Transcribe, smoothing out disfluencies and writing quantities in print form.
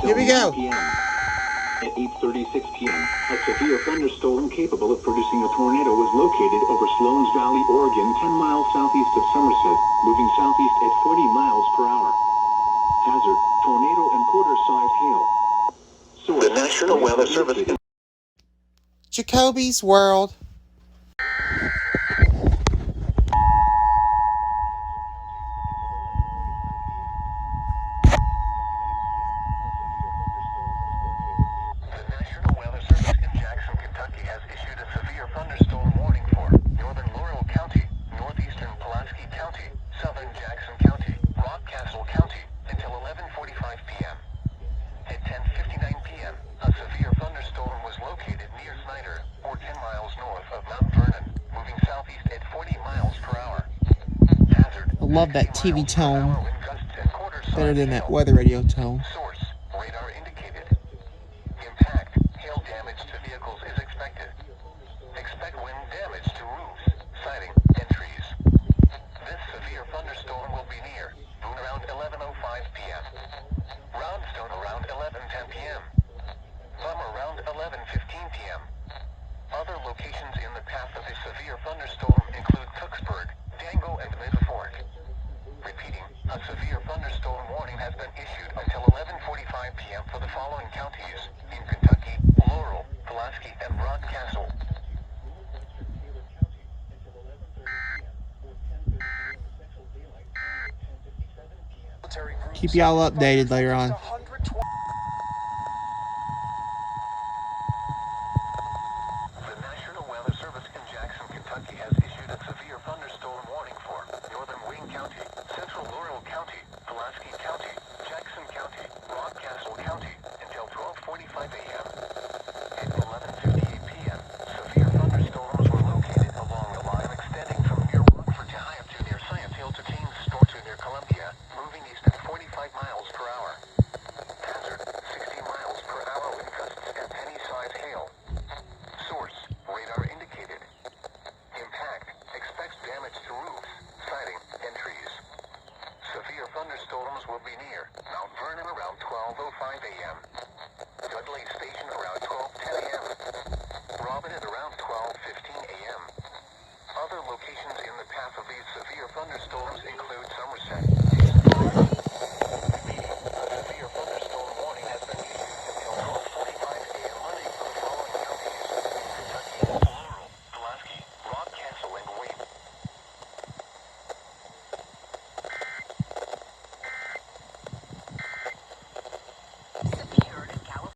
Here we go. At 8:36 p.m., a severe thunderstorm capable of producing a tornado was located over Sloan's Valley, Oregon, 10 miles southeast of Somerset, moving southeast at 40 miles per hour. Hazard, tornado and quarter-sized hail. Source, the National Weather Service. Jacoby's World. I love that TV tone better than that weather radio tone. Source, radar indicated. Impact, hail damage to vehicles is expected. Expect wind damage to roofs, siding, and trees. This severe thunderstorm will be near Boone around 11:05 p.m. Roundstone around 11:10 p.m. Plum around 11:15 p.m. Other locations in the path of the severe thunderstorm include Cooksburg, Dango, and Midland. Repeating, a severe thunderstorm warning has been issued until 11:45 p.m. for the following counties in Kentucky: Laurel, Pulaski, and Rock Castle. Keep y'all updated later on.